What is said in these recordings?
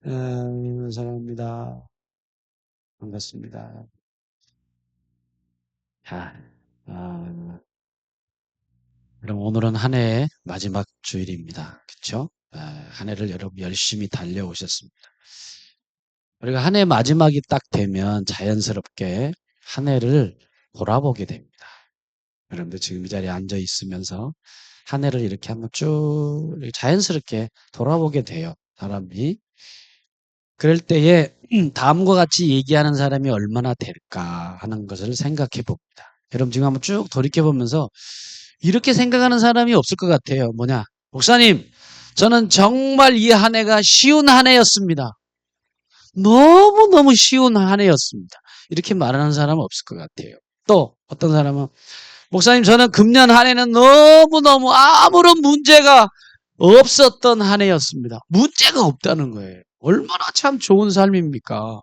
사랑합니다. 반갑습니다. 자, 아, 그럼 오늘은 한 해의 마지막 주일입니다. 그쵸? 한 해를 여러분 열심히 달려오셨습니다. 우리가 한 해 마지막이 딱 되면 자연스럽게 한 해를 돌아보게 됩니다. 여러분들 지금 이 자리에 앉아 있으면서 한 해를 이렇게 한번 쭉 이렇게 자연스럽게 돌아보게 돼요. 사람이. 그럴 때에 다음과 같이 얘기하는 사람이 얼마나 될까 하는 것을 생각해 봅니다. 여러분 지금 한번 쭉 돌이켜 보면서 이렇게 생각하는 사람이 없을 것 같아요. 뭐냐? 목사님, 저는 정말 이 한 해가 쉬운 한 해였습니다. 너무너무 쉬운 한 해였습니다. 이렇게 말하는 사람은 없을 것 같아요. 또 어떤 사람은 목사님, 저는 금년 한 해는 너무너무 아무런 문제가 없었던 한 해였습니다. 문제가 없다는 거예요. 얼마나 참 좋은 삶입니까?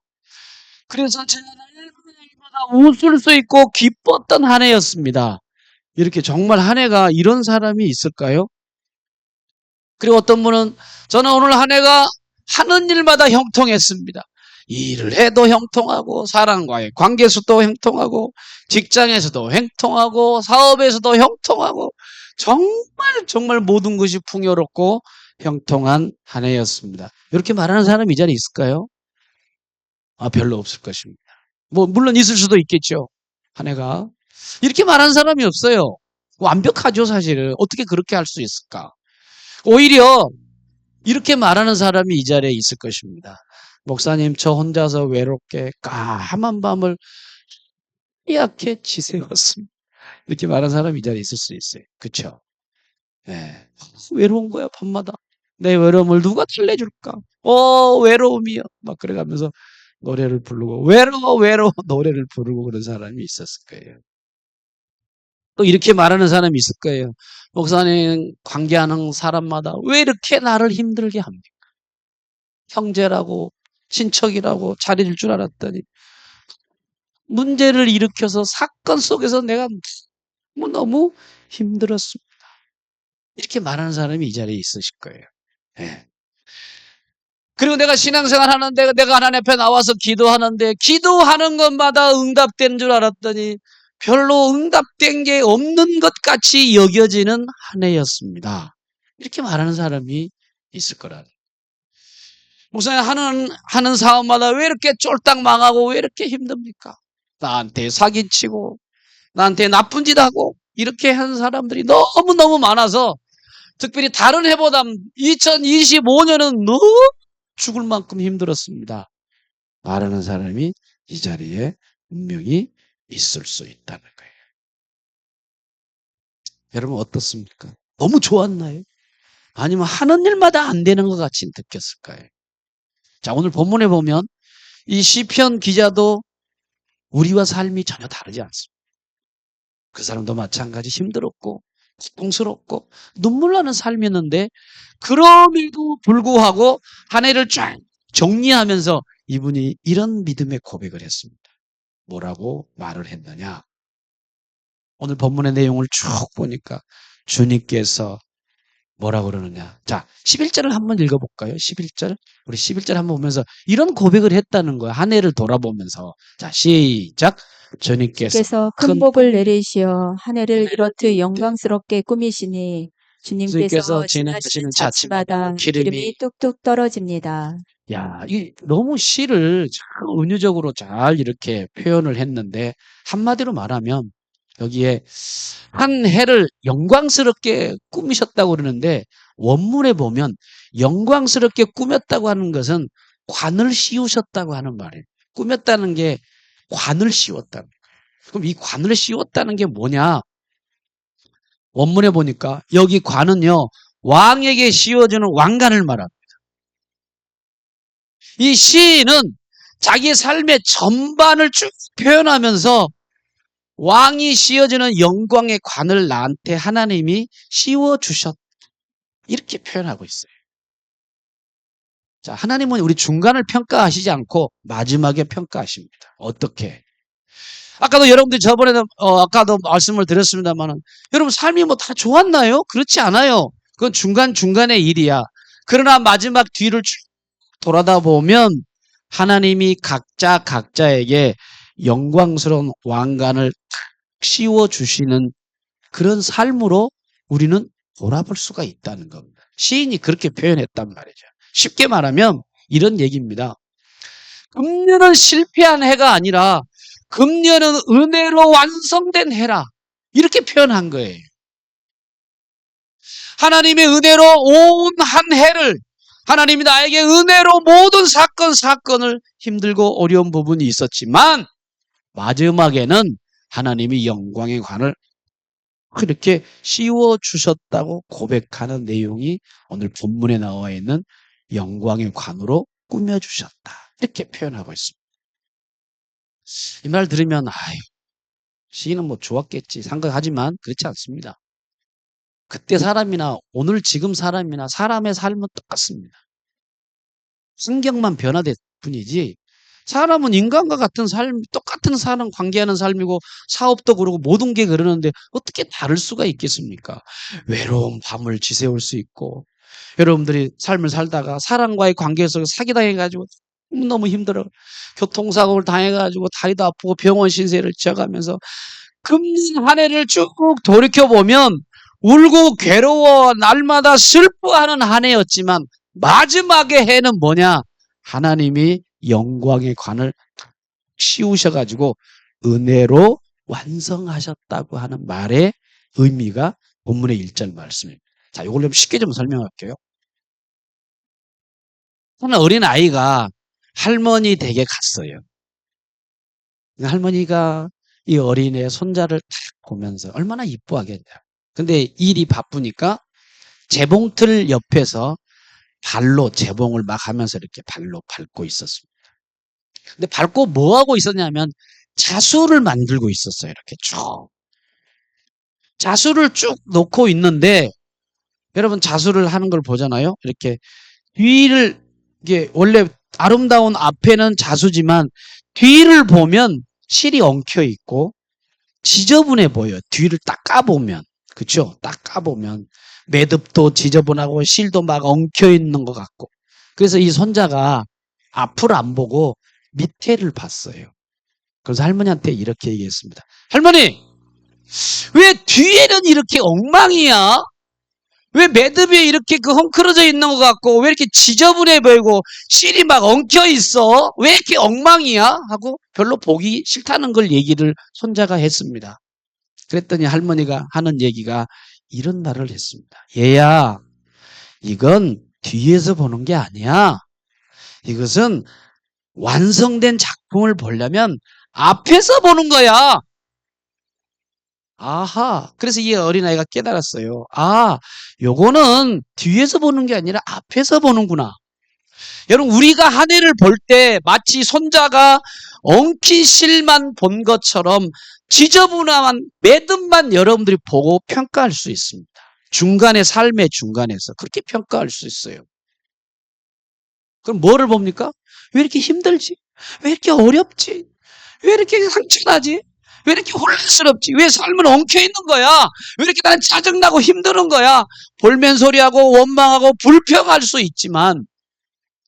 그래서 제가 날마다 웃을 수 있고 기뻤던 한 해였습니다. 이렇게 정말 한 해가 이런 사람이 있을까요? 그리고 어떤 분은 저는 오늘 한 해가 하는 일마다 형통했습니다. 일을 해도 형통하고 사람과의 관계에서도 형통하고 직장에서도 형통하고 사업에서도 형통하고 정말 정말 모든 것이 풍요롭고 형통한 한 해였습니다. 이렇게 말하는 사람이 이 자리에 있을까요? 별로 없을 것입니다. 물론 있을 수도 있겠죠. 한 해가. 이렇게 말하는 사람이 없어요. 완벽하죠, 사실은. 어떻게 그렇게 할 수 있을까? 오히려 이렇게 말하는 사람이 이 자리에 있을 것입니다. 목사님, 저 혼자서 외롭게 까만 밤을 하얗게 지새웠습니다. 이렇게 말하는 사람이 이 자리에 있을 수 있어요. 그쵸? 예. 외로운 거야, 밤마다. 내 외로움을 누가 달래줄까? 외로움이여. 막 그래가면서 노래를 부르고, 외로워, 외로워. 노래를 부르고 그런 사람이 있었을 거예요. 또 이렇게 말하는 사람이 있을 거예요. 목사님, 관계하는 사람마다 왜 이렇게 나를 힘들게 합니까? 형제라고, 친척이라고 잘해줄 줄 알았더니, 문제를 일으켜서 사건 속에서 내가 너무 힘들었습니다. 이렇게 말하는 사람이 이 자리에 있으실 거예요. 예. 그리고 내가 신앙생활 하는데 내가 하나님 앞에 나와서 기도하는데 기도하는 것마다 응답되는 줄 알았더니 별로 응답된 게 없는 것 같이 여겨지는 한 해였습니다. 이렇게 말하는 사람이 있을 거라는. 목사님 하는 사업마다 왜 이렇게 쫄딱 망하고 왜 이렇게 힘듭니까? 나한테 사기치고 나한테 나쁜 짓 하고 이렇게 한 사람들이 너무너무 많아서 특별히 다른 해보다 2025년은 너무 죽을 만큼 힘들었습니다. 말하는 사람이 이 자리에 분명히 있을 수 있다는 거예요. 여러분 어떻습니까? 너무 좋았나요? 아니면 하는 일마다 안 되는 것 같이 느꼈을까요? 자, 오늘 본문에 보면 이 시편 기자도 우리와 삶이 전혀 다르지 않습니다. 그 사람도 마찬가지 힘들었고 고통스럽고 눈물 나는 삶이었는데 그럼에도 불구하고 한 해를 쫙 정리하면서 이분이 이런 믿음의 고백을 했습니다. 뭐라고 말을 했느냐? 오늘 본문의 내용을 쭉 보니까 주님께서 뭐라고 그러느냐. 자, 11절을 한번 읽어볼까요? 11절. 우리 11절 한번 보면서 이런 고백을 했다는 거야. 한 해를 돌아보면서. 자, 시작. 주님께서 주께서 큰 복을 내리시어 한 해를 이렇듯 영광스럽게 꾸미시니 주님께서 주님께서 진행하시는 지나시는 자치마다 자치마다 기름이 기름이 뚝뚝 떨어집니다. 야, 이 너무 시를 참 은유적으로 잘 이렇게 표현을 했는데 한마디로 말하면 여기에 한 해를 영광스럽게 꾸미셨다고 그러는데 원문에 보면 영광스럽게 꾸몄다고 하는 것은 관을 씌우셨다고 하는 말이에요. 꾸몄다는 게 관을 씌웠다는 거예요. 그럼 이 관을 씌웠다는 게 뭐냐? 원문에 보니까 여기 관은요, 왕에게 씌워주는 왕관을 말합니다. 이 시인은 자기 삶의 전반을 쭉 표현하면서 왕이 씌워주는 영광의 관을 나한테 하나님이 씌워주셨다. 이렇게 표현하고 있어요. 자, 하나님은 우리 중간을 평가하시지 않고 마지막에 평가하십니다. 어떻게? 아까도 여러분들이 저번에도, 아까도 말씀을 드렸습니다만, 여러분 삶이 뭐 다 좋았나요? 그렇지 않아요. 그건 중간중간의 일이야. 그러나 마지막 뒤를 쭉 돌아다 보면 하나님이 각자에게 영광스러운 왕관을 씌워주시는 그런 삶으로 우리는 돌아볼 수가 있다는 겁니다. 시인이 그렇게 표현했단 말이죠. 쉽게 말하면 이런 얘기입니다. 금년은 실패한 해가 아니라 금년은 은혜로 완성된 해라. 이렇게 표현한 거예요. 하나님의 은혜로 온 한 해를 하나님이 나에게 은혜로 모든 사건을 힘들고 어려운 부분이 있었지만 마지막에는 하나님이 영광의 관을 그렇게 씌워주셨다고 고백하는 내용이 오늘 본문에 나와 있는 영광의 관으로 꾸며주셨다. 이렇게 표현하고 있습니다. 이 말 들으면 시인은 뭐 좋았겠지 생각하지만 그렇지 않습니다. 그때 사람이나 오늘 지금 사람이나 사람의 삶은 똑같습니다. 성경만 변화될 뿐이지 사람은 인간과 같은 삶, 똑같은 사람 관계하는 삶이고 사업도 그러고 모든 게 그러는데 어떻게 다를 수가 있겠습니까? 외로운 밤을 지새울 수 있고 여러분들이 삶을 살다가 사람과의 관계에서 사기당해가지고 너무 힘들어. 교통사고를 당해가지고 다리도 아프고 병원 신세를 지어가면서 금년 한 해를 쭉 돌이켜보면 울고 괴로워 날마다 슬퍼하는 한 해였지만 마지막의 해는 뭐냐? 하나님이 영광의 관을 씌우셔가지고 은혜로 완성하셨다고 하는 말의 의미가 본문의 1절 말씀입니다. 자, 이걸 좀 쉽게 좀 설명할게요. 한 어린아이가 할머니 댁에 갔어요. 할머니가 이 어린애 손자를 딱 보면서 얼마나 이뻐하겠냐. 근데 일이 바쁘니까 재봉틀 옆에서 발로 재봉을 막 하면서 이렇게 발로 밟고 있었습니다. 근데 밟고 뭐 하고 있었냐면 자수를 만들고 있었어요. 이렇게 쭉. 자수를 쭉 놓고 있는데 여러분 자수를 하는 걸 보잖아요. 이렇게 뒤를 이게 원래 아름다운 앞에는 자수지만 뒤를 보면 실이 엉켜 있고 지저분해 보여요. 뒤를 딱 까보면. 그렇죠? 딱 까보면 매듭도 지저분하고 실도 막 엉켜 있는 것 같고. 그래서 이 손자가 앞을 안 보고 밑에를 봤어요. 그래서 할머니한테 이렇게 얘기했습니다. 할머니, 왜 뒤에는 이렇게 엉망이야? 왜 매듭이 이렇게 헝클어져 있는 것 같고 왜 이렇게 지저분해 보이고 실이 막 엉켜 있어? 왜 이렇게 엉망이야? 하고 별로 보기 싫다는 걸 얘기를 손자가 했습니다. 그랬더니 할머니가 하는 얘기가 이런 말을 했습니다. 얘야, 이건 뒤에서 보는 게 아니야. 이것은 완성된 작품을 보려면 앞에서 보는 거야. 아하. 그래서 이 어린아이가 깨달았어요. 요거는 뒤에서 보는 게 아니라 앞에서 보는구나. 여러분, 우리가 한 해를 볼 때 마치 손자가 엉킨 실만 본 것처럼 지저분한 매듭만 여러분들이 보고 평가할 수 있습니다. 중간에 삶의 중간에서 그렇게 평가할 수 있어요. 그럼 뭐를 봅니까? 왜 이렇게 힘들지? 왜 이렇게 어렵지? 왜 이렇게 상처나지? 왜 이렇게 혼란스럽지? 왜 삶은 엉켜있는 거야? 왜 이렇게 나는 짜증나고 힘드는 거야? 볼멘소리하고 원망하고 불평할 수 있지만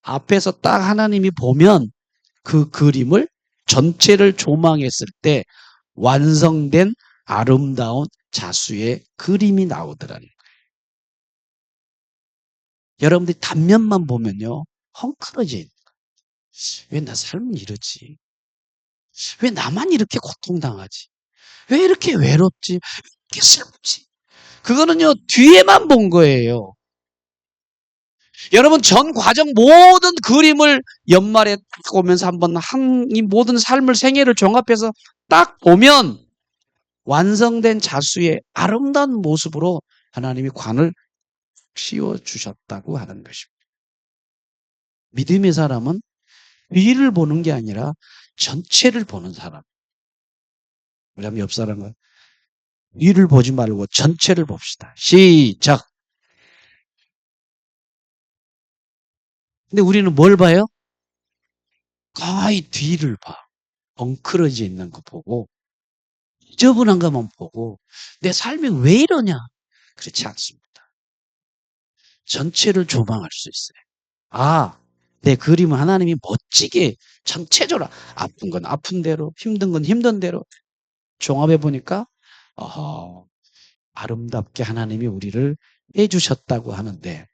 앞에서 딱 하나님이 보면 그 그림을 전체를 조망했을 때 완성된 아름다운 자수의 그림이 나오더라는 거예요. 여러분들이 단면만 보면요. 헝클어진. 왜 나 삶은 이러지? 왜 나만 이렇게 고통당하지? 왜 이렇게 외롭지? 왜 이렇게 슬프지? 그거는요, 뒤에만 본 거예요. 여러분, 전 과정 모든 그림을 연말에 딱 오면서 한번 이 모든 삶을 생애를 종합해서 딱 보면 완성된 자수의 아름다운 모습으로 하나님이 관을 씌워주셨다고 하는 것입니다. 믿음의 사람은 뒤를 보는 게 아니라 전체를 보는 사람. 우리 한번 옆 사람과 뒤를 보지 말고 전체를 봅시다. 시작. 근데 우리는 뭘 봐요? 거의 뒤를 봐. 엉클어져 있는 거 보고 지저분한 것만 보고 내 삶이 왜 이러냐? 그렇지 않습니다. 전체를 조망할 수 있어요. 내 그림은 하나님이 멋지게 전체적으로 아픈 건 아픈 대로, 힘든 건 힘든 대로 종합해 보니까 아름답게 하나님이 우리를 해주셨다고 하는데,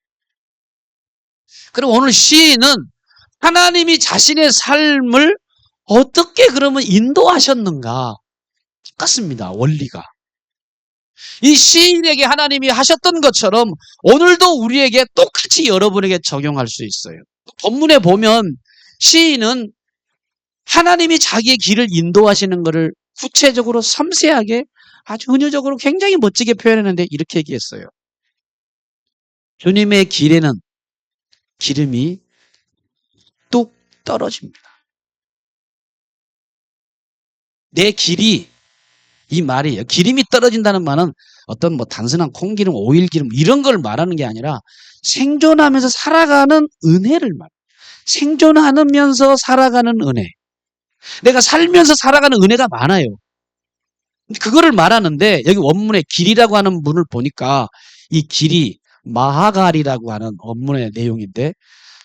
그럼 오늘 시인은 하나님이 자신의 삶을 어떻게 그러면 인도하셨는가? 똑같습니다. 원리가. 이 시인에게 하나님이 하셨던 것처럼 오늘도 우리에게 똑같이 여러분에게 적용할 수 있어요. 본문에 보면 시인은 하나님이 자기의 길을 인도하시는 것을 구체적으로 섬세하게 아주 은유적으로 굉장히 멋지게 표현했는데 이렇게 얘기했어요. 주님의 길에는 기름이 뚝 떨어집니다. 내 길이, 이 말이에요. 기름이 떨어진다는 말은 어떤 뭐 단순한 콩기름, 오일기름 이런 걸 말하는 게 아니라 생존하면서 살아가는 은혜를 말해요. 생존하면서 살아가는 은혜. 내가 살면서 살아가는 은혜가 많아요. 그거를 말하는데 여기 원문에 길이라고 하는 문을 보니까 이 길이 마하갈이라고 하는 원문의 내용인데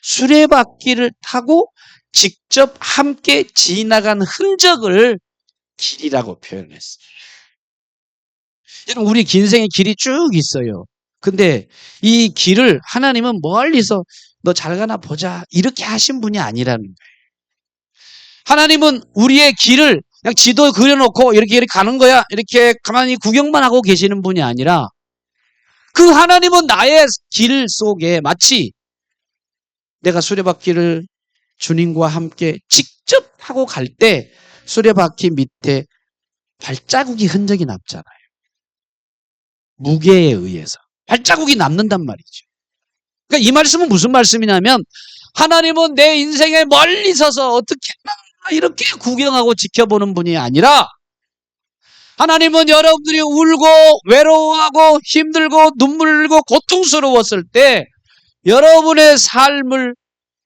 수레바퀴를 타고 직접 함께 지나간 흔적을 길이라고 표현했어요. 여러분, 우리 긴 생의 길이 쭉 있어요. 근데 이 길을 하나님은 멀리서 너 잘 가나 보자 이렇게 하신 분이 아니라는 거예요. 하나님은 우리의 길을 그냥 지도 그려놓고 이렇게 가는 거야 이렇게 가만히 구경만 하고 계시는 분이 아니라 그 하나님은 나의 길 속에 마치 내가 수레바퀴를 주님과 함께 직접 타고 갈 때 수레바퀴 밑에 발자국이 흔적이 남잖아요. 무게에 의해서. 발자국이 남는단 말이죠. 그러니까 이 말씀은 무슨 말씀이냐면 하나님은 내 인생에 멀리 서서 어떻게 이렇게 구경하고 지켜보는 분이 아니라 하나님은 여러분들이 울고 외로워하고 힘들고 눈물 흘리고 고통스러웠을 때 여러분의 삶을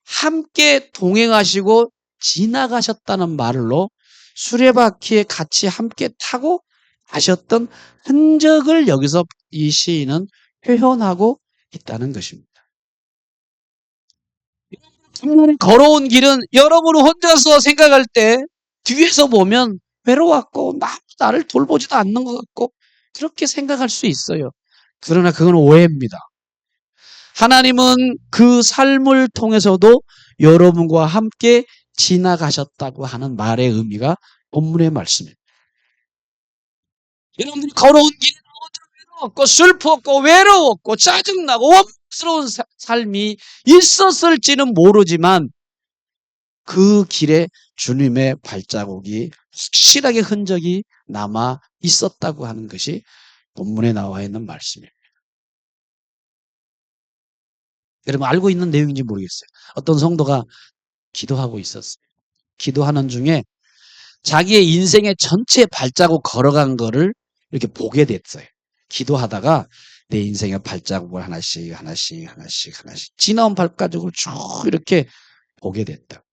함께 동행하시고 지나가셨다는 말로 수레바퀴에 같이 함께 타고 가셨던 흔적을 여기서 이 시인은 표현하고 있다는 것입니다. 걸어온 길은 여러분 혼자서 생각할 때 뒤에서 보면 외로웠고 나를 돌보지도 않는 것 같고 그렇게 생각할 수 있어요. 그러나 그건 오해입니다. 하나님은 그 삶을 통해서도 여러분과 함께 지나가셨다고 하는 말의 의미가 본문의 말씀입니다. 여러분들이 걸어온 길이 외로웠고 슬펐고 외로웠고 짜증나고 원망스러운 삶이 있었을지는 모르지만 그 길에 주님의 발자국이 확실하게 흔적이 남아 있었다고 하는 것이 본문에 나와 있는 말씀입니다. 여러분 알고 있는 내용인지 모르겠어요. 어떤 성도가 기도하고 있었어요. 기도하는 중에 자기의 인생의 전체 발자국 걸어간 거를 이렇게 보게 됐어요. 기도하다가 내 인생의 발자국을 하나씩 지나온 발자국을 쭉 이렇게 보게 됐다.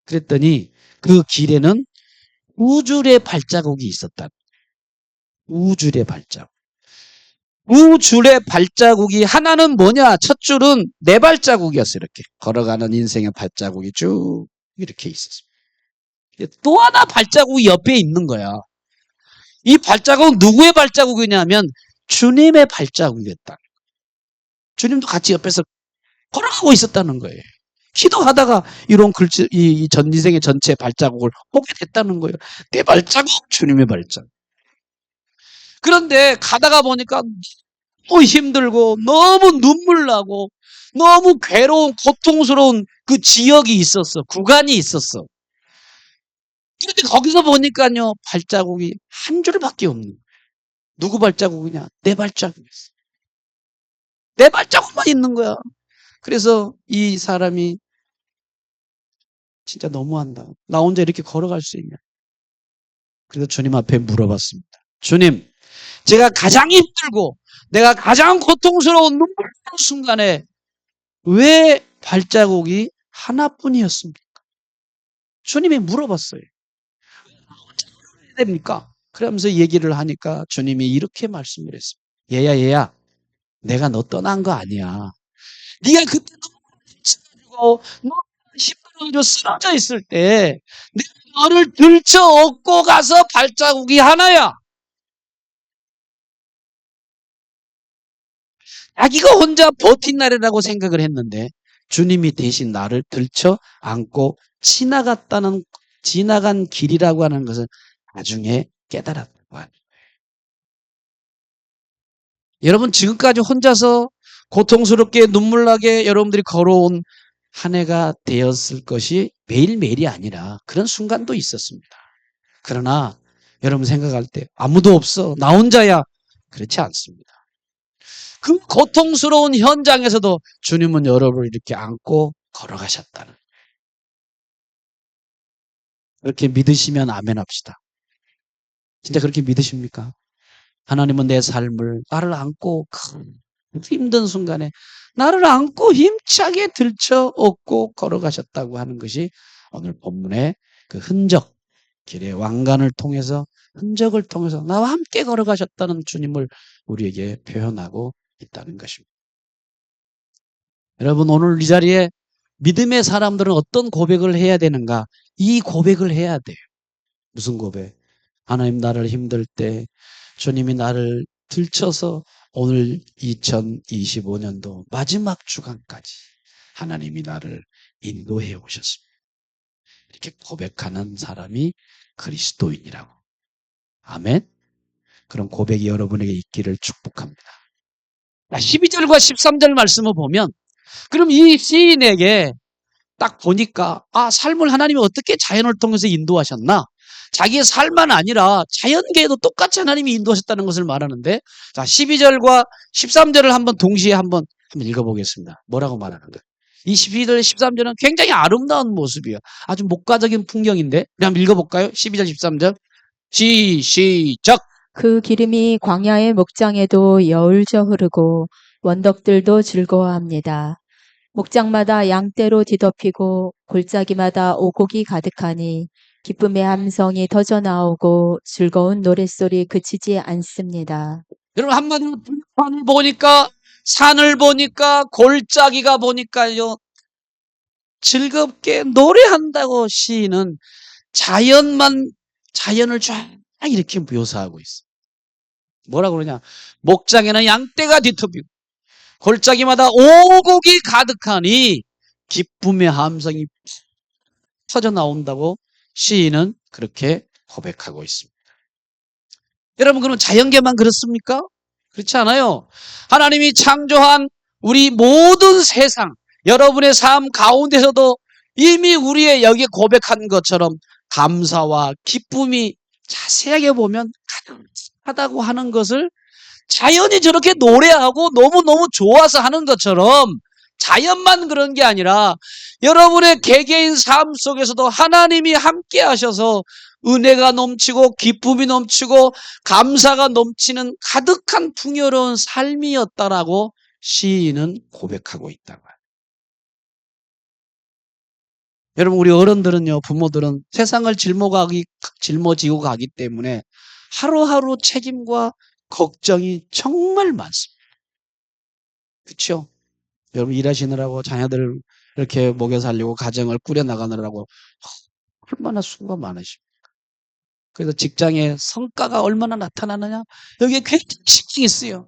그랬더니 그 길에는 두 줄의 발자국이 있었다. 두 줄의 발자국. 두 줄의 발자국이 하나는 뭐냐? 첫 줄은 내 발자국이었어요. 이렇게 걸어가는 인생의 발자국이 쭉 이렇게 있었습니다. 또 하나 발자국이 옆에 있는 거야. 이 발자국은 누구의 발자국이냐면 주님의 발자국이었다. 주님도 같이 옆에서 걸어가고 있었다는 거예요. 기도하다가 이런 글씨, 이 전 인생의 전체 발자국을 보게 됐다는 거예요. 내 발자국, 주님의 발자국. 그런데 가다가 보니까 너무 힘들고 너무 눈물 나고 너무 괴로운 고통스러운 그 지역이 있었어. 구간이 있었어. 그런데 거기서 보니까요 발자국이 한 줄밖에 없는 거예요. 누구 발자국이냐? 내 발자국이었어. 내 발자국만 있는 거야. 그래서 이 사람이 진짜 너무한다. 나 혼자 이렇게 걸어갈 수 있냐? 그래서 주님 앞에 물어봤습니다. 주님, 제가 가장 힘들고 내가 가장 고통스러운 눈물 나는 순간에 왜 발자국이 하나뿐이었습니까? 주님이 물어봤어요. 왜 해야 됩니까? 그러면서 얘기를 하니까 주님이 이렇게 말씀을 했습니다. 얘야, 내가 너 떠난 거 아니야. 네가 그때 너무 힘들고 너무 가지고 쓰러져 있을 때 내가 너를 들쳐 업고 가서 발자국이 하나야. 자기가 혼자 버틴 날이라고 생각을 했는데 주님이 대신 나를 들쳐 안고 지나간 길이라고 하는 것을 나중에 깨달았다고 하는. 여러분 지금까지 혼자서 고통스럽게 눈물나게 여러분들이 걸어온 한 해가 되었을 것이 매일매일이 아니라 그런 순간도 있었습니다. 그러나 여러분 생각할 때 아무도 없어 나 혼자야 그렇지 않습니다. 그 고통스러운 현장에서도 주님은 여러분을 이렇게 안고 걸어가셨다는. 그렇게 믿으시면 아멘 합시다. 진짜 그렇게 믿으십니까? 하나님은 내 삶을 나를 안고 힘든 순간에 나를 안고 힘차게 들쳐 업고 걸어가셨다고 하는 것이 오늘 본문의 그 흔적, 길의 왕관을 통해서 흔적을 통해서 나와 함께 걸어가셨다는 주님을 우리에게 표현하고 있다는 것입니다. 여러분 오늘 이 자리에 믿음의 사람들은 어떤 고백을 해야 되는가? 이 고백을 해야 돼요. 무슨 고백? 하나님 나를 힘들 때 주님이 나를 들쳐서 오늘 2025년도 마지막 주간까지 하나님이 나를 인도해 오셨습니다. 이렇게 고백하는 사람이 그리스도인이라고. 아멘. 그런 고백이 여러분에게 있기를 축복합니다. 12절과 13절 말씀을 보면 그럼 이 시인에게 딱 보니까 삶을 하나님이 어떻게 자연을 통해서 인도하셨나? 자기의 삶만 아니라 자연계에도 똑같이 하나님이 인도하셨다는 것을 말하는데 자 12절과 13절을 한번 동시에 한번 읽어보겠습니다. 뭐라고 말하는 거예요? 이 12절, 13절은 굉장히 아름다운 모습이에요. 아주 목가적인 풍경인데 한번 읽어볼까요? 12절, 13절 시작! 그 기름이 광야의 목장에도 여울져 흐르고 원덕들도 즐거워합니다. 목장마다 양떼로 뒤덮이고 골짜기마다 오곡이 가득하니 기쁨의 함성이 터져 나오고 즐거운 노랫소리 그치지 않습니다. 여러분 한마디로 들판을 보니까 산을 보니까 골짜기가 보니까요 즐겁게 노래한다고 시인은 자연을 쫙 이렇게 묘사하고 있어요. 뭐라고 그러냐? 목장에는 양떼가 뒤덮이고 골짜기마다 오곡이 가득하니 기쁨의 함성이 터져 나온다고 시인은 그렇게 고백하고 있습니다. 여러분 그러면 자연계만 그렇습니까? 그렇지 않아요. 하나님이 창조한 우리 모든 세상, 여러분의 삶 가운데서도 이미 우리의 여기에 고백한 것처럼 감사와 기쁨이 자세하게 보면 가득하다고 하는 것을 자연이 저렇게 노래하고 너무너무 좋아서 하는 것처럼 자연만 그런 게 아니라 여러분의 개개인 삶 속에서도 하나님이 함께 하셔서 은혜가 넘치고 기쁨이 넘치고 감사가 넘치는 가득한 풍요로운 삶이었다라고 시인은 고백하고 있다고 해요. 여러분 우리 어른들은요 부모들은 세상을 짊어지고 가기 때문에 하루하루 책임과 걱정이 정말 많습니다. 그렇죠? 여러분 일하시느라고 자녀들 이렇게 먹여 살리고 가정을 꾸려나가느라고 얼마나 수고가 많으십니까? 그래서 직장의 성과가 얼마나 나타나느냐? 여기에 굉장히 신경이 쓰여.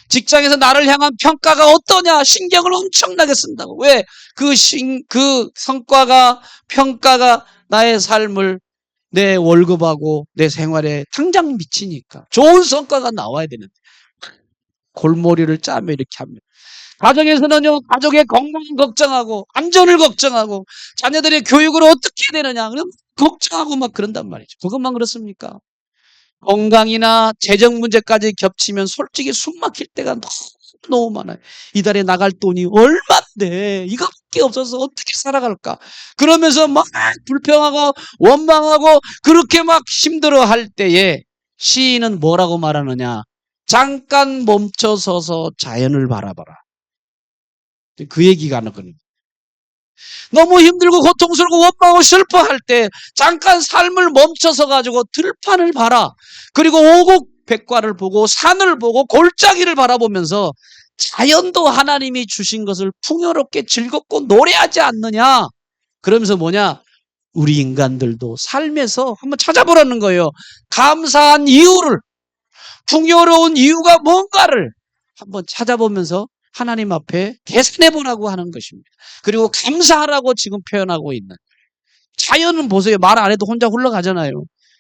직장에서 나를 향한 평가가 어떠냐? 신경을 엄청나게 쓴다고. 왜? 그 성과가, 평가가 나의 삶을, 내 월급하고 내 생활에 당장 미치니까. 좋은 성과가 나와야 되는데. 골머리를 짜며 이렇게 합니다. 가정에서는요, 가족의 건강을 걱정하고, 안전을 걱정하고, 자녀들의 교육을 어떻게 되느냐, 그럼 걱정하고 막 그런단 말이죠. 그것만 그렇습니까? 건강이나 재정 문제까지 겹치면 솔직히 숨 막힐 때가 너무 많아요. 이달에 나갈 돈이 얼만데, 이거밖에 없어서 어떻게 살아갈까? 그러면서 막 불평하고, 원망하고, 그렇게 막 힘들어 할 때에 시인은 뭐라고 말하느냐? 잠깐 멈춰서서 자연을 바라봐라. 그 얘기가 하거든요. 너무 힘들고 고통스럽고 원망하고 슬퍼할 때 잠깐 삶을 멈춰서 가지고 들판을 봐라. 그리고 오곡백과를 보고 산을 보고 골짜기를 바라보면서 자연도 하나님이 주신 것을 풍요롭게 즐겁고 노래하지 않느냐. 그러면서 뭐냐? 우리 인간들도 삶에서 한번 찾아보라는 거예요. 감사한 이유를, 풍요로운 이유가 뭔가를 한번 찾아보면서 하나님 앞에 계산해 보라고 하는 것입니다. 그리고 감사하라고 지금 표현하고 있는. 자연은 보세요. 말 안 해도 혼자 흘러가잖아요.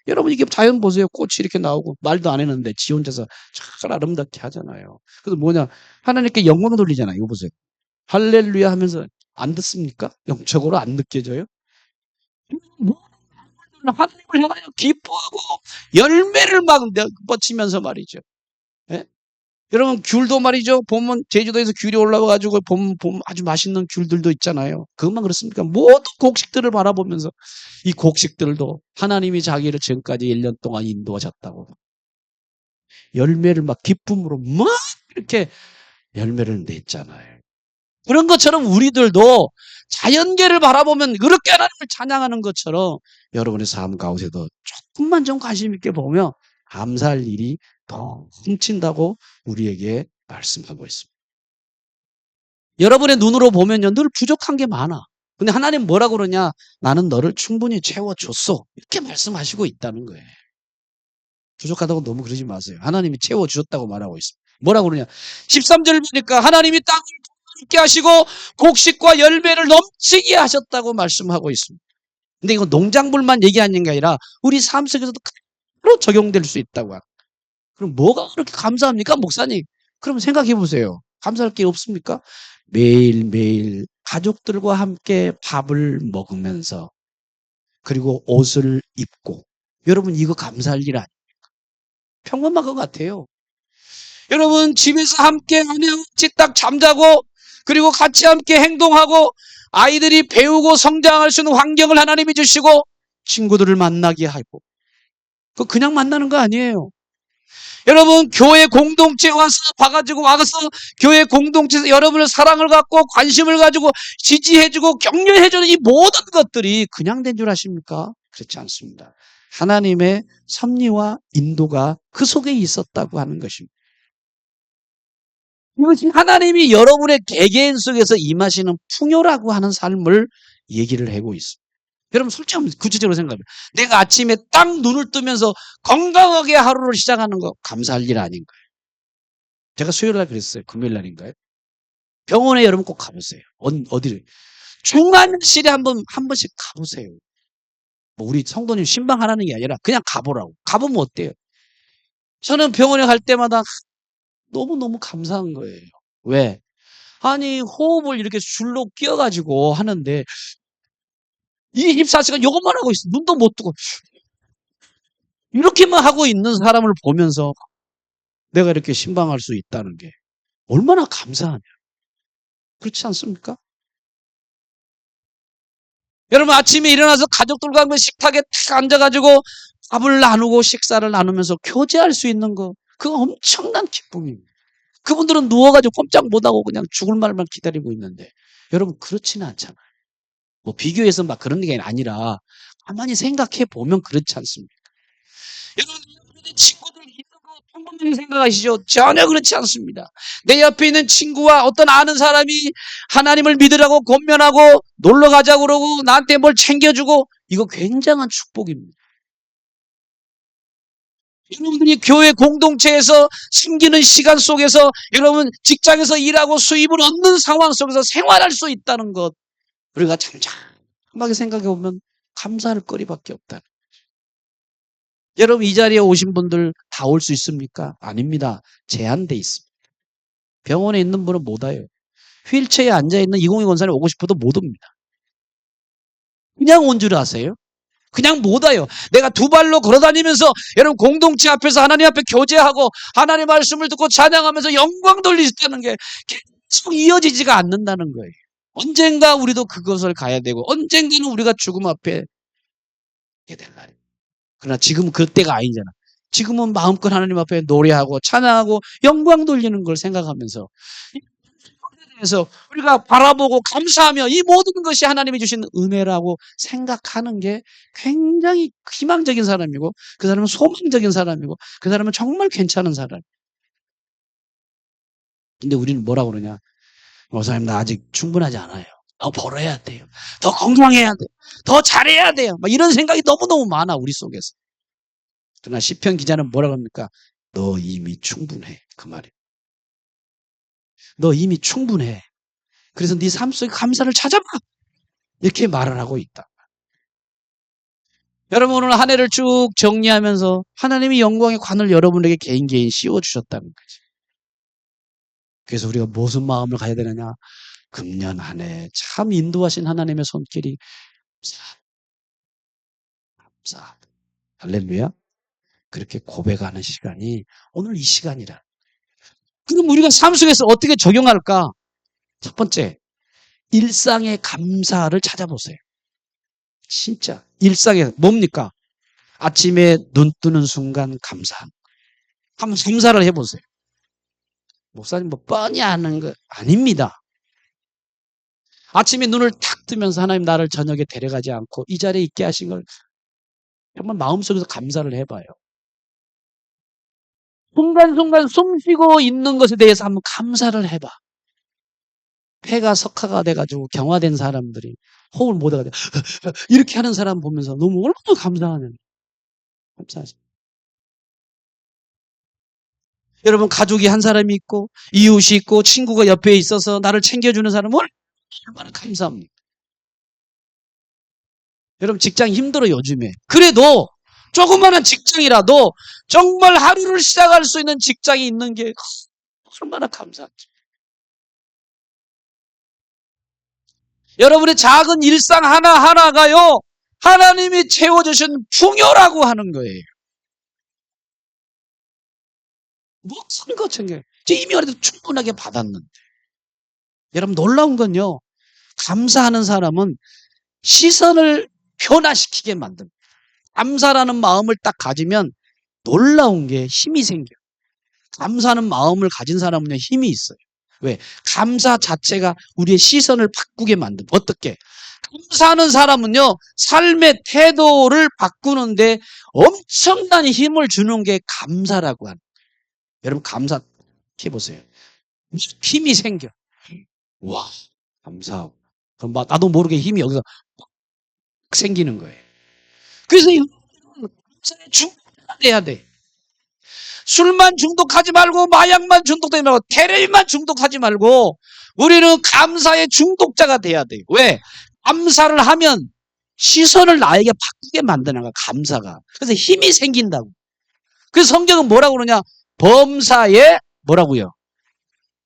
여러분 이게 자연 보세요. 꽃이 이렇게 나오고 말도 안 했는데 지 혼자서 잘 아름답게 하잖아요. 그래서 뭐냐? 하나님께 영광 돌리잖아요. 이거 보세요. 할렐루야 하면서 안 듣습니까? 영적으로 안 느껴져요? 하나님을 향하여 기뻐하고 열매를 막 뻗치면서 말이죠. 예? 여러분 귤도 말이죠. 보면 제주도에서 귤이 올라와가지고 보면 아주 맛있는 귤들도 있잖아요. 그것만 그렇습니까? 모든 곡식들을 바라보면서 이 곡식들도 하나님이 자기를 지금까지 1년 동안 인도하셨다고 열매를 막 기쁨으로 막 이렇게 열매를 냈잖아요. 그런 것처럼 우리들도 자연계를 바라보면 그렇게 하나님을 찬양하는 것처럼 여러분의 삶 가운데도 조금만 좀 관심 있게 보면 감사할 일이 더 훔친다고 우리에게 말씀하고 있습니다. 여러분의 눈으로 보면요, 늘 부족한 게 많아. 근데 하나님 뭐라고 그러냐? 나는 너를 충분히 채워줬어. 이렇게 말씀하시고 있다는 거예요. 부족하다고 너무 그러지 마세요. 하나님이 채워주셨다고 말하고 있습니다. 뭐라고 그러냐? 13절 보니까 하나님이 땅을 있게 하시고 곡식과 열매를 넘치게 하셨다고 말씀하고 있습니다. 근데 이거 농작물만 얘기하는 게 아니라 우리 삶 속에서도 그대로 적용될 수 있다고. 그럼 뭐가 그렇게 감사합니까, 목사님? 그럼 생각해 보세요. 감사할 게 없습니까? 매일매일 가족들과 함께 밥을 먹으면서 그리고 옷을 입고 여러분 이거 감사할 일 아니에요? 평범한 것 같아요. 여러분 집에서 함께 같이 딱 잠자고 그리고 같이 함께 행동하고 아이들이 배우고 성장할 수 있는 환경을 하나님이 주시고 친구들을 만나게 하고 그냥 만나는 거 아니에요. 여러분 교회 공동체에 와서 교회 공동체에서 여러분의 사랑을 갖고 관심을 가지고 지지해주고 격려해주는 이 모든 것들이 그냥 된 줄 아십니까? 그렇지 않습니다. 하나님의 섭리와 인도가 그 속에 있었다고 하는 것입니다. 이것이 하나님이 여러분의 개개인 속에서 임하시는 풍요라고 하는 삶을 얘기를 하고 있습니다. 여러분 솔직히 한번 구체적으로 생각해요. 내가 아침에 딱 눈을 뜨면서 건강하게 하루를 시작하는 거 감사할 일 아닌가요? 제가 수요일 날 그랬어요. 금요일 날인가요? 병원에 여러분 꼭 가보세요. 어디를? 중환실에 한 번씩 가보세요. 뭐 우리 성도님 신방하라는 게 아니라 그냥 가보라고. 가보면 어때요? 저는 병원에 갈 때마다 너무너무 감사한 거예요. 왜? 아니 호흡을 이렇게 줄로 끼워가지고 하는데 24시간 이것만 하고 있어. 눈도 못 뜨고 이렇게만 하고 있는 사람을 보면서 내가 이렇게 신방할 수 있다는 게 얼마나 감사하냐. 그렇지 않습니까? 여러분 아침에 일어나서 가족들과 함께 식탁에 탁 앉아가지고 밥을 나누고 식사를 나누면서 교제할 수 있는 거 그거 엄청난 기쁨입니다. 그분들은 누워가지고 꼼짝 못하고 그냥 죽을 말만 기다리고 있는데 여러분 그렇지는 않잖아요. 뭐 비교해서 막 그런 게 아니라 가만히 생각해 보면 그렇지 않습니까? 여러분 내 친구들 있는 거 평범하게 생각하시죠? 전혀 그렇지 않습니다. 내 옆에 있는 친구와 어떤 아는 사람이 하나님을 믿으라고 권면하고 놀러 가자고 그러고 나한테 뭘 챙겨주고 이거 굉장한 축복입니다. 여러분들이 교회 공동체에서 숨기는 시간 속에서 여러분 직장에서 일하고 수입을 얻는 상황 속에서 생활할 수 있다는 것 우리가 잠잠하게 생각해 보면 감사할 거리밖에 없다. 여러분 이 자리에 오신 분들 다 올 수 있습니까? 아닙니다. 제한돼 있습니다. 병원에 있는 분은 못 와요. 휠체어에 앉아있는 2020 권사님 오고 싶어도 못 옵니다. 그냥 온 줄 아세요? 그냥 못 와요. 내가 두 발로 걸어다니면서 여러분 공동체 앞에서 하나님 앞에 교제하고 하나님의 말씀을 듣고 찬양하면서 영광 돌리시다는 게 계속 이어지지가 않는다는 거예요. 언젠가 우리도 그것을 가야 되고 언젠가는 우리가 죽음 앞에 가게 될 날이에요. 그러나 지금 그때가 아니잖아. 지금은 마음껏 하나님 앞에 노래하고 찬양하고 영광 돌리는 걸 생각하면서 그래서 우리가 바라보고 감사하며 이 모든 것이 하나님이 주신 은혜라고 생각하는 게 굉장히 희망적인 사람이고 그 사람은 소망적인 사람이고 그 사람은 정말 괜찮은 사람. 근데 우리는 뭐라고 그러냐? 목사님 나 아직 충분하지 않아요. 더 벌어야 돼요. 더 건강해야 돼요. 더 잘해야 돼요. 막 이런 생각이 너무너무 많아, 우리 속에서. 그러나 시편 기자는 뭐라고 합니까? 너 이미 충분해. 그 말이에요. 너 이미 충분해. 그래서 네 삶 속에 감사를 찾아봐. 이렇게 말을 하고 있다. 여러분 오늘 한 해를 쭉 정리하면서 하나님이 영광의 관을 여러분에게 개인 씌워주셨다는 거지. 그래서 우리가 무슨 마음을 가야 되느냐? 금년 한 해 참 인도하신 하나님의 손길이 감사. 할렐루야. 그렇게 고백하는 시간이 오늘 이 시간이라. 그럼 우리가 삶 속에서 어떻게 적용할까? 첫 번째, 일상의 감사를 찾아보세요. 진짜 일상에 뭡니까? 아침에 눈 뜨는 순간 감사. 한번 감사를 해보세요. 목사님 뭐 뻔히 아는 거 아닙니다. 아침에 눈을 탁 뜨면서 하나님 나를 저녁에 데려가지 않고 이 자리에 있게 하신 걸 정말 마음속에서 감사를 해봐요. 순간순간 숨 쉬고 있는 것에 대해서 한번 감사를 해봐. 폐가 석화가 돼가지고 경화된 사람들이 호흡을 못하게 이렇게 하는 사람 보면서 너무 얼마나 감사하는 감사하죠. 여러분 가족이 한 사람이 있고 이웃이 있고 친구가 옆에 있어서 나를 챙겨주는 사람은 얼마나 감사합니다. 여러분 직장 힘들어 요즘에. 그래도 조그마한 직장이라도 정말 하루를 시작할 수 있는 직장이 있는 게 얼마나 감사하죠. 여러분의 작은 일상 하나하나가요 하나님이 채워주신 풍요라고 하는 거예요. 무슨 거 챙겨요. 이미 어려도 충분하게 받았는데. 여러분 놀라운 건요. 감사하는 사람은 시선을 변화시키게 만듭니다. 감사라는 마음을 딱 가지면 놀라운 게 힘이 생겨요. 감사하는 마음을 가진 사람은요 힘이 있어요. 왜? 감사 자체가 우리의 시선을 바꾸게 만듭니다. 어떻게? 감사하는 사람은요 삶의 태도를 바꾸는데 엄청난 힘을 주는 게 감사라고 하는. 여러분 감사해 보세요. 힘이 생겨. 와 감사하고. 그럼 막 나도 모르게 힘이 여기서 생기는 거예요. 그래서 이 감사에 중독돼야 돼. 술만 중독하지 말고 마약만 중독되지 말고 테레비만 중독하지 말고 우리는 감사의 중독자가 돼야 돼요. 왜? 감사를 하면 시선을 나에게 바꾸게 만드는 거야. 감사가. 그래서 힘이 생긴다고. 그래서 성경은 뭐라고 그러냐? 범사에 뭐라고요?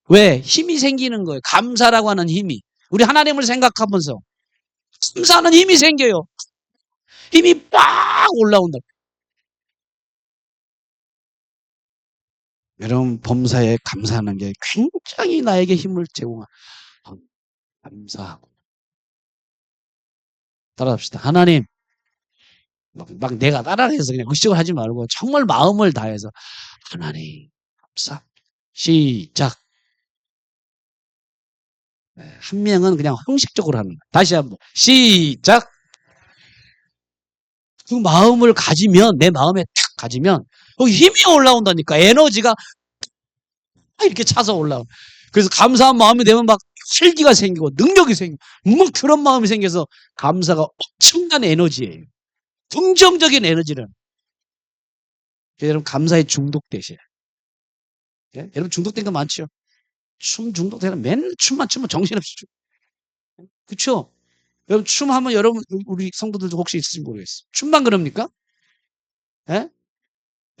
왜? 힘이 생기는 거예요. 감사라고 하는 힘이. 우리 하나님을 생각하면서 감사하는 힘이 생겨요. 힘이 빡 올라온다. 여러분 범사에 감사하는 게 굉장히 나에게 힘을 제공하고 감사하고 따라합시다. 하나님 막 내가 따라해서 그냥 의식을 하지 말고 정말 마음을 다해서 하나님 감사 시작. 한 명은 그냥 형식적으로 하는 거야. 다시 한번 시작. 그 마음을 가지면 내 마음에 탁 가지면 힘이 올라온다니까. 에너지가 이렇게 차서 올라와. 그래서 감사한 마음이 되면 막 활기가 생기고 능력이 생기고 뭐 그런 마음이 생겨서 감사가 엄청난 에너지예요. 긍정적인 에너지를. 여러분 감사에 중독되셔요. 예? 여러분 중독된 거 많죠? 춤 중독되는 맨날 춤만 추면 정신없이 춤. 그렇죠? 여러분 춤하면 여러분 우리 성도들도 혹시 있을지 모르겠어요. 춤만 그럽니까? 예?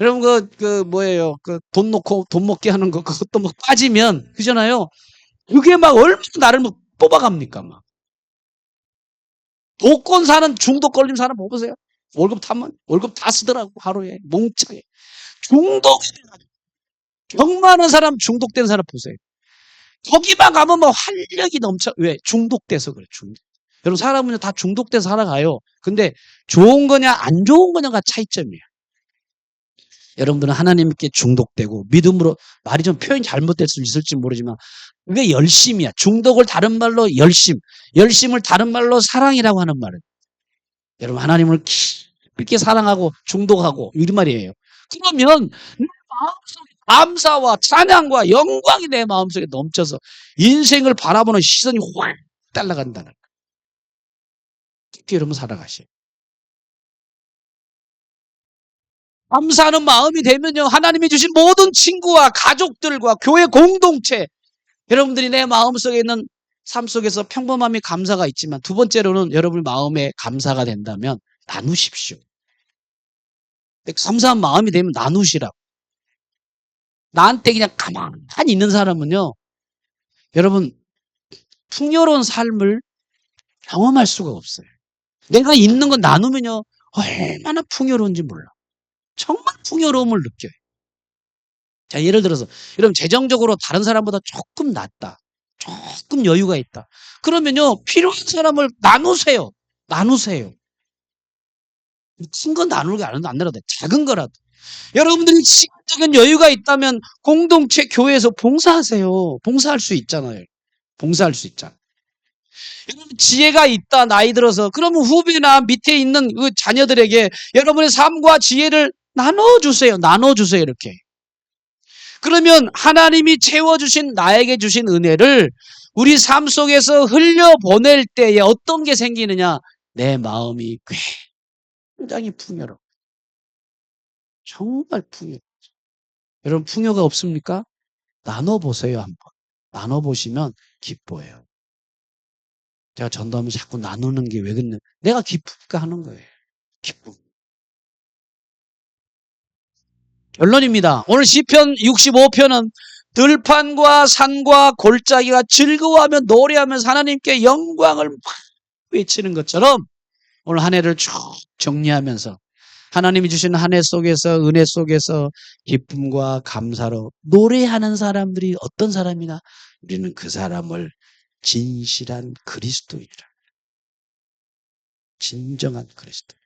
여러분 그 뭐예요? 그 돈 놓고 돈 먹게 하는 거 그것도 막 빠지면 그잖아요. 그게 막 얼마나 나를 막 뽑아갑니까 막. 독건 사는 중독 걸린 사람 보세요. 월급 타면 월급 다 쓰더라고 하루에 몽차게. 중독 병 많은 사람 중독된 사람 보세요. 거기만 가면 뭐 활력이 넘쳐. 왜? 중독돼서 그래. 중독. 여러분 사람은 다 중독돼서 살아가요. 근데 좋은 거냐 안 좋은 거냐가 차이점이에요. 여러분들은 하나님께 중독되고 믿음으로 말이 좀 표현이 잘못될 수 있을지 모르지만 그게 열심이야. 중독을 다른 말로 열심을 다른 말로 사랑이라고 하는 말은 여러분 하나님을 깊게 사랑하고 중독하고 이 말이에요. 그러면 내 마음속에 감사와 찬양과 영광이 내 마음속에 넘쳐서 인생을 바라보는 시선이 확 달라간다는 거예요. 깊이 여러분 살아가시오. 감사하는 마음이 되면요, 하나님이 주신 모든 친구와 가족들과 교회 공동체, 여러분들이 내 마음속에 있는 삶 속에서 평범함이 감사가 있지만 두 번째로는 여러분 마음에 감사가 된다면 나누십시오. 감사한 마음이 되면 나누시라고. 나한테 그냥 가만히 있는 사람은요, 여러분 풍요로운 삶을 경험할 수가 없어요. 내가 있는 거 나누면요, 얼마나 풍요로운지 몰라. 정말 풍요로움을 느껴요. 자, 예를 들어서 여러분 재정적으로 다른 사람보다 조금 낫다, 조금 여유가 있다, 그러면요 필요한 사람을 나누세요. 나누세요. 큰 건 나누는 게 안 되라도 작은 거라도. 여러분들이 시간적인 여유가 있다면 공동체 교회에서 봉사하세요. 봉사할 수 있잖아요. 봉사할 수 있잖아요. 여러분 지혜가 있다, 나이 들어서, 그러면 후배나 밑에 있는 그 자녀들에게 여러분의 삶과 지혜를 나눠주세요. 나눠주세요. 이렇게. 그러면 하나님이 채워주신, 나에게 주신 은혜를 우리 삶 속에서 흘려보낼 때에 어떤 게 생기느냐? 내 마음이 굉장히 풍요로워. 정말 풍요. 여러분 풍요가 없습니까? 나눠보세요. 한번. 나눠보시면 기뻐해요. 제가 전도하면 자꾸 나누는 게 왜 그러냐, 내가 기쁠까 하는 거예요. 기쁨. 결론입니다. 오늘 시편 65편은 들판과 산과 골짜기가 즐거워하며 노래하면서 하나님께 영광을 막 외치는 것처럼 오늘 한 해를 쭉 정리하면서 하나님이 주신 한 해 속에서, 은혜 속에서 기쁨과 감사로 노래하는 사람들이 어떤 사람이나 우리는 그 사람을 진실한 그리스도인이라. 진정한 그리스도.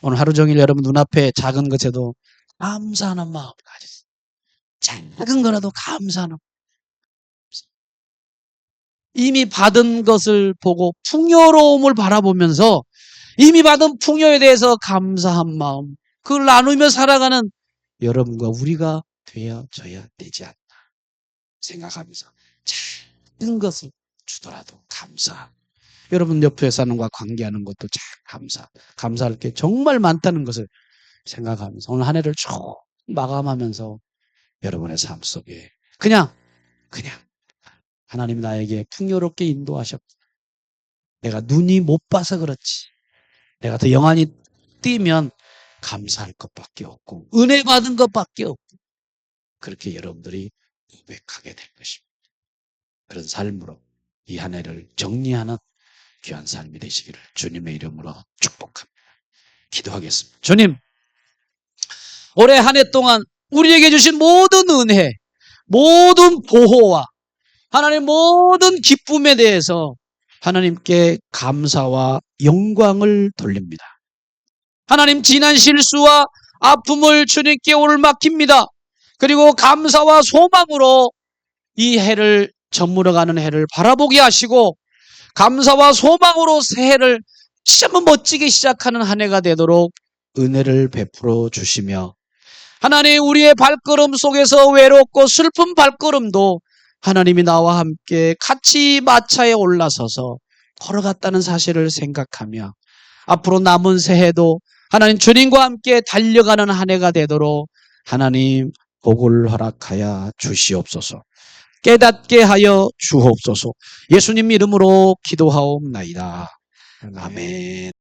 오늘 하루 종일 여러분 눈앞에 작은 것에도 감사하는 마음을 가지세요. 작은 거라도 감사하는. 이미 받은 것을 보고 풍요로움을 바라보면서 이미 받은 풍요에 대해서 감사한 마음, 그걸 나누며 살아가는 여러분과 우리가 되어져야 되지 않나 생각하면서 작은 것을 주더라도 감사. 여러분 옆에 사람과 관계하는 것도 참 감사할 게 정말 많다는 것을 생각하면서 오늘 한 해를 쭉 마감하면서 여러분의 삶 속에 그냥 하나님 나에게 풍요롭게 인도하셨고, 내가 눈이 못 봐서 그렇지, 내가 더 영안이 뜨면 감사할 것밖에 없고 은혜 받은 것밖에 없고, 그렇게 여러분들이 고백하게 될 것입니다. 그런 삶으로 이 한 해를 정리하는 귀한 삶이 되시기를 주님의 이름으로 축복합니다. 기도하겠습니다. 주님, 올해 한 해 동안 우리에게 주신 모든 은혜, 모든 보호와 하나님 모든 기쁨에 대해서 하나님께 감사와 영광을 돌립니다. 하나님 지난 실수와 아픔을 주님께 오늘 맡깁니다. 그리고 감사와 소망으로 이 해를 저물어가는 해를 바라보게 하시고 감사와 소망으로 새해를 참 멋지게 시작하는 한 해가 되도록 은혜를 베풀어 주시며, 하나님 우리의 발걸음 속에서 외롭고 슬픈 발걸음도 하나님이 나와 함께 같이 마차에 올라서서 걸어갔다는 사실을 생각하며 앞으로 남은 새해도 하나님 주님과 함께 달려가는 한 해가 되도록 하나님 복을 허락하여 주시옵소서. 깨닫게 하여 주옵소서. 예수님 이름으로 기도하옵나이다. 아멘.